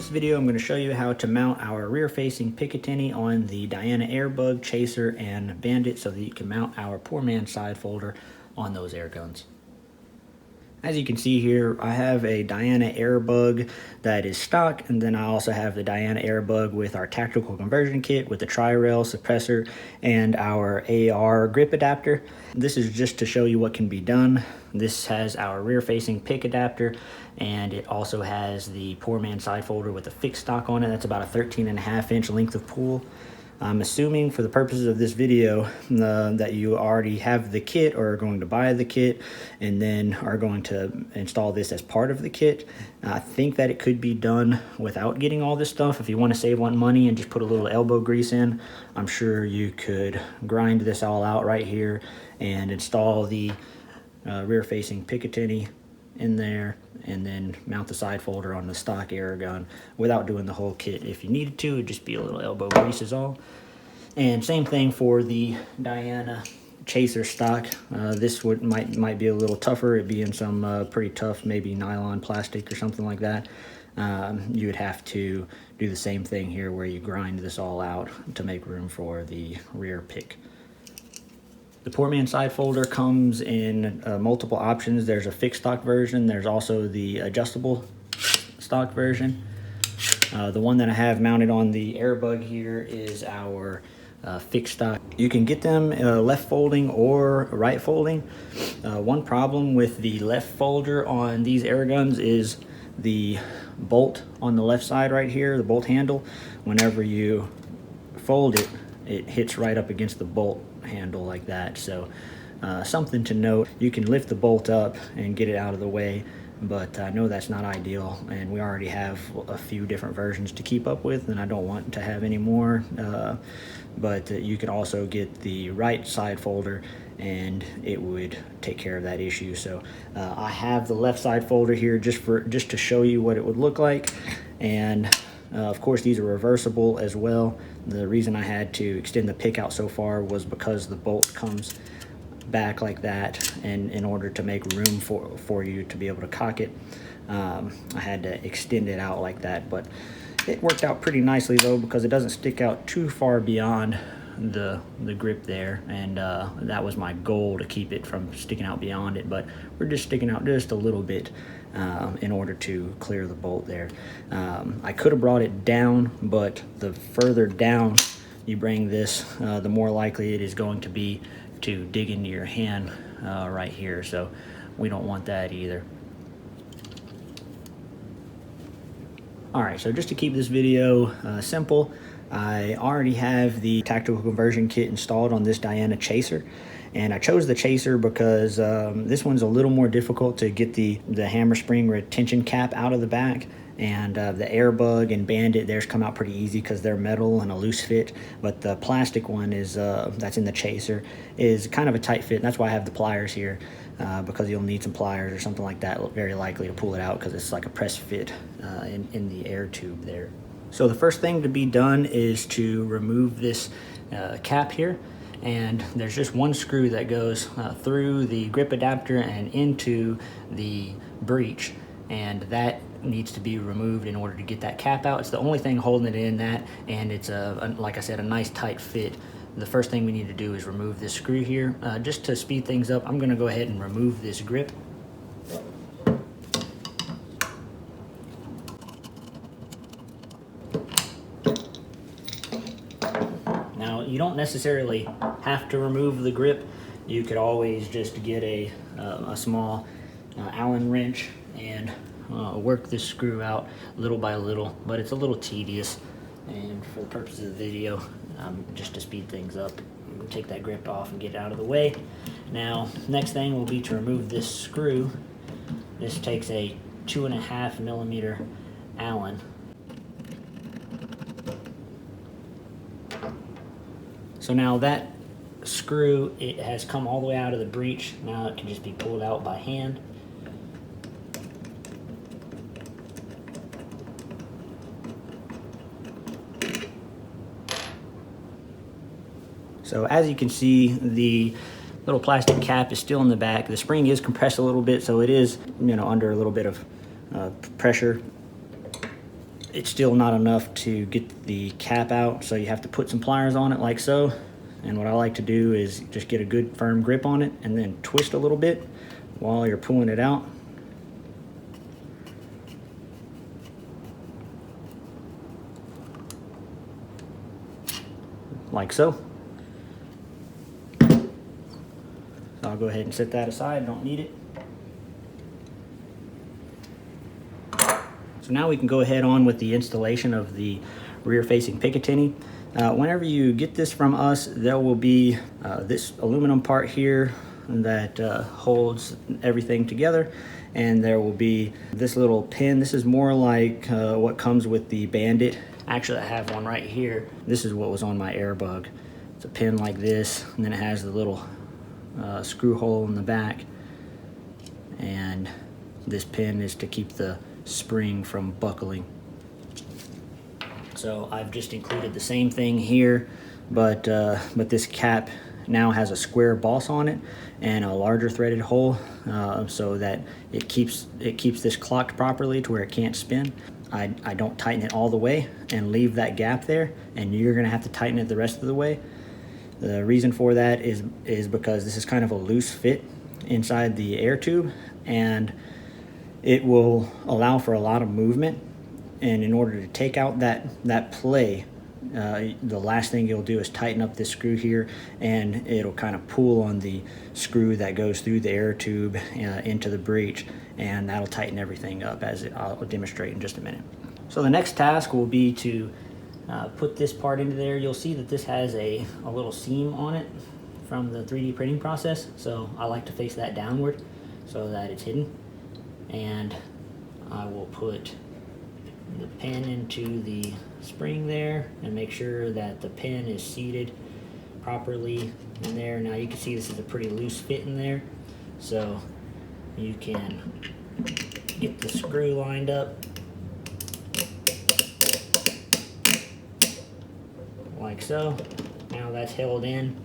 this video, I'm going to show you how to mount our rear-facing picatinny on the Diana Airbug, Chaser, and Bandit so that you can mount our poor man side folder on those air guns. As you can see here, I have a Diana Airbug that is stock, and then I also have the Diana Airbug with our tactical conversion kit with the tri-rail suppressor and our AR grip adapter. This is just to show you what can be done. This has our rear-facing pick adapter, and it also has the poor man side folder with a fixed stock on it. That's about a 13.5-inch length of pull. I'm assuming for the purposes of this video that you already have the kit or are going to buy the kit and then are going to install this as part of the kit. I think that it could be done without getting all this stuff. If you want to save on money and just put a little elbow grease in, I'm sure you could grind this all out right here and install the rear-facing picatinny in there and then mount the side folder on the stock air gun without doing the whole kit. If you needed to, it'd just be a little elbow grease is all. And same thing for the Diana Chaser stock. This might be a little tougher. It'd be in some pretty tough, maybe nylon plastic or something like that. You would have to do the same thing here where you grind this all out to make room for the rear pick. The poor man side folder comes in multiple options. There's a fixed stock version. There's also the adjustable stock version. The one that I have mounted on the Airbug here is our fixed stock. You can get them left folding or right folding. One problem with the left folder on these air guns is the bolt on the left side right here, the bolt handle. Whenever you fold it, it hits right up against the bolt handle like that. So something to note. You can lift the bolt up and get it out of the way, but I know that's not ideal, and we already have a few different versions to keep up with, and I don't want to have any more. But you can also get the right side folder and it would take care of that issue. So I have the left side folder here just to show you what it would look like. And of course, these are reversible as well. The reason I had to extend the pick out so far was because the bolt comes back like that, and in order to make room for you to be able to cock it, I had to extend it out like that. But it worked out pretty nicely though, because it doesn't stick out too far beyond the grip there, and that was my goal, to keep it from sticking out beyond it, but we're just sticking out just a little bit in order to clear the bolt there. I could have brought it down, but the further down you bring this, the more likely it is going to be to dig into your hand right here, so we don't want that either. Alright, so just to keep this video simple, I already have the tactical conversion kit installed on this Diana Chaser, and I chose the Chaser because this one's a little more difficult to get the hammer spring retention cap out of the back, and the Airbug and Bandit, theirs come out pretty easy because they're metal and a loose fit, but the plastic one is that's in the Chaser is kind of a tight fit, and that's why I have the pliers here, because you'll need some pliers or something like that, very likely, to pull it out, because it's like a press fit in the air tube there. So the first thing to be done is to remove this cap here, and there's just one screw that goes through the grip adapter and into the breech, and that needs to be removed in order to get that cap out. It's the only thing holding it in that, and it's like I said, a nice tight fit. The first thing we need to do is remove this screw here. Just to speed things up, I'm going to go ahead and remove this grip. Now, you don't necessarily have to remove the grip. You could always just get a small Allen wrench and work this screw out little by little, but it's a little tedious, and for the purpose of the video, just to speed things up, we'll take that grip off and get it out of the way. Now, next thing will be to remove this screw. This takes a 2.5 millimeter Allen. So now that screw, it has come all the way out of the breech. Now it can just be pulled out by hand. So as you can see, the little plastic cap is still in the back. The spring is compressed a little bit, so it is, under a little bit of pressure. it's still not enough to get the cap out, so you have to put some pliers on it like so. And what I like to do is just get a good firm grip on it and then twist a little bit while you're pulling it out. Like so. So I'll go ahead and set that aside, don't need it. So now we can go ahead on with the installation of the rear facing picatinny. Whenever you get this from us, there will be this aluminum part here that holds everything together, and there will be this little pin. This is more like what comes with the Bandit. Actually, I have one right here. This is what was on my Airbug. It's a pin like this, and then it has the little screw hole in the back, and this pin is to keep the spring from buckling. So I've just included the same thing here, but this cap now has a square boss on it and a larger threaded hole, so that it keeps this clocked properly to where it can't spin. I don't tighten it all the way and leave that gap there, and you're gonna have to tighten it the rest of the way. The reason for that is because this is kind of a loose fit inside the air tube, and it will allow for a lot of movement. And in order to take out that play, the last thing you'll do is tighten up this screw here, and it'll kind of pull on the screw that goes through the air tube into the breech, and that'll tighten everything up, as I'll demonstrate in just a minute. So the next task will be to put this part into there. You'll see that this has a little seam on it from the 3D printing process, so I like to face that downward so that it's hidden. And I will put the pin into the spring there and make sure that the pin is seated properly in there. Now you can see this is a pretty loose fit in there, so you can get the screw lined up like so. Now that's held in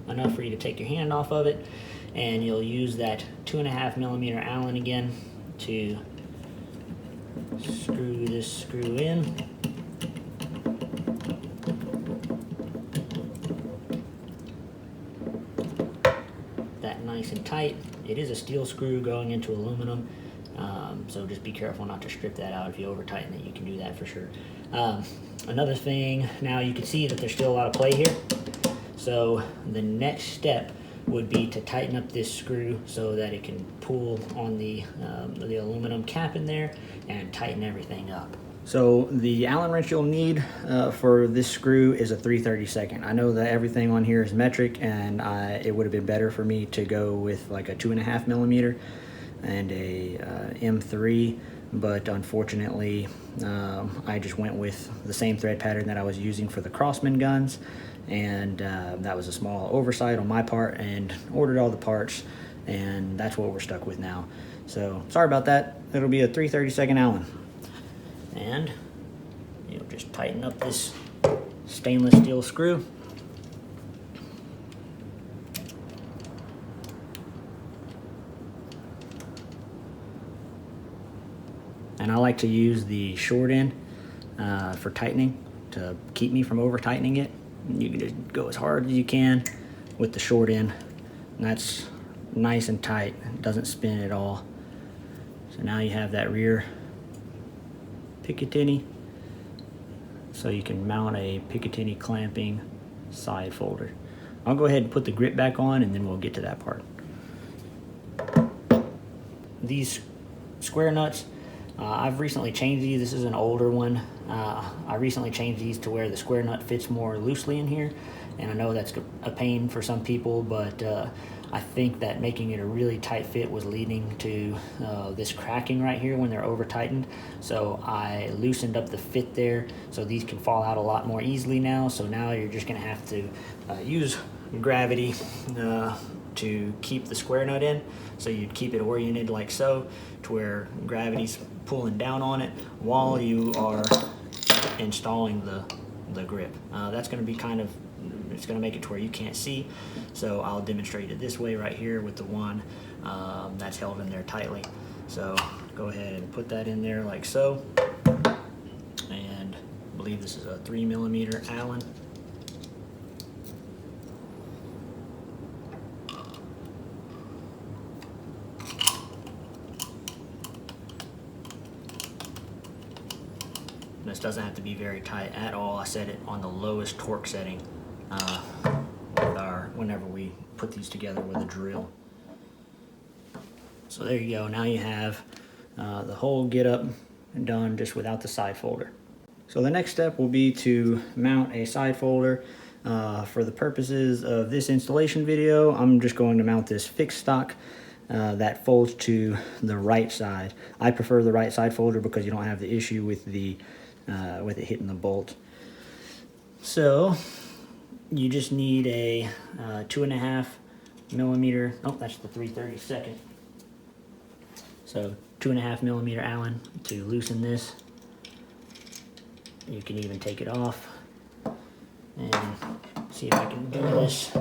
enough for you to take your hand off of it, and you'll use that 2.5 millimeter Allen again to screw this screw in. That nice and tight. It is a steel screw going into aluminum, so just be careful not to strip that out. If you over tighten it, you can do that for sure. Another thing, now you can see that there's still a lot of play here, so the next step would be to tighten up this screw so that it can pull on the aluminum cap in there and tighten everything up. So the Allen wrench you'll need for this screw is a 3/32. I know that everything on here is metric, and it would have been better for me to go with like a 2.5 millimeter and a M3, but unfortunately I just went with the same thread pattern that I was using for the Crossman guns, and that was a small oversight on my part, and ordered all the parts, and that's what we're stuck with now. So sorry about that. It'll be a 3/32 Allen, and you'll just tighten up this stainless steel screw. And I like to use the short end for tightening to keep me from over tightening it. You can just go as hard as you can with the short end, and that's nice and tight. It doesn't spin at all. So now you have that rear picatinny, so you can mount a picatinny clamping side folder. I'll go ahead and put the grip back on, and then we'll get to that part. These square nuts, I've recently changed these. This is an older one. I recently changed these to where the square nut fits more loosely in here, and I know that's a pain for some people, but I think that making it a really tight fit was leading to this cracking right here when they're over tightened. So I loosened up the fit there, so these can fall out a lot more easily now. So now you're just gonna have to use gravity to keep the square nut in. So you'd keep it oriented like so, to where gravity's pulling down on it while you are installing the grip. That's going to be kind of, it's going to make it to where you can't see, so I'll demonstrate it this way right here with the one that's held in there tightly. So go ahead and put that in there like so, believe this is a 3mm Allen. This doesn't have to be very tight at all. I set it on the lowest torque setting whenever we put these together with a drill. So there you go. Now you have the whole get up done just without the side folder. So the next step will be to mount a side folder. For the purposes of this installation video, I'm just going to mount this fixed stock that folds to the right side. I prefer the right side folder because you don't have the issue with it hitting the bolt. So you just need a 2.5mm. Oh, that's the 3/32. So 2.5mm Allen to loosen this. You can even take it off and see if I can do this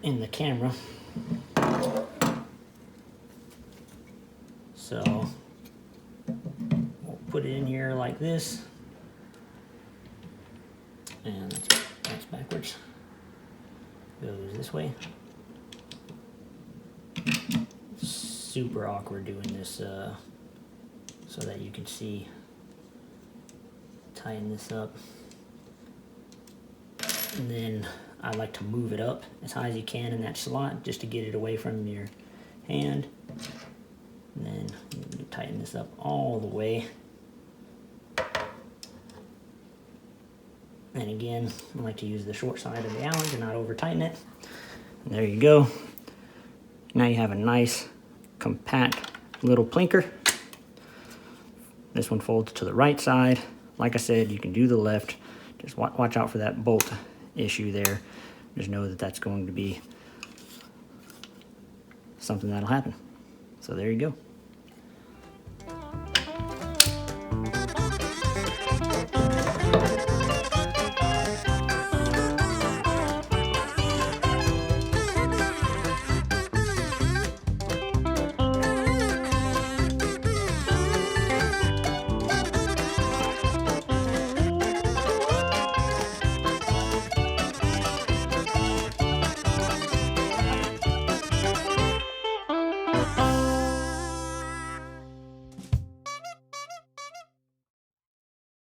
in the camera. So we'll put it in here like this, and that's backwards. Goes this way. Super awkward doing this so that you can see. Tighten this up, and then I like to move it up as high as you can in that slot just to get it away from your hand. And then you tighten this up all the way. And again, I like to use the short side of the Allen to not over tighten it. And there you go. Now you have a nice compact little plinker. This one folds to the right side. Like I said, you can do the left. Just watch out for that bolt issue there. Just know that that's going to be something that'll happen. So there you go.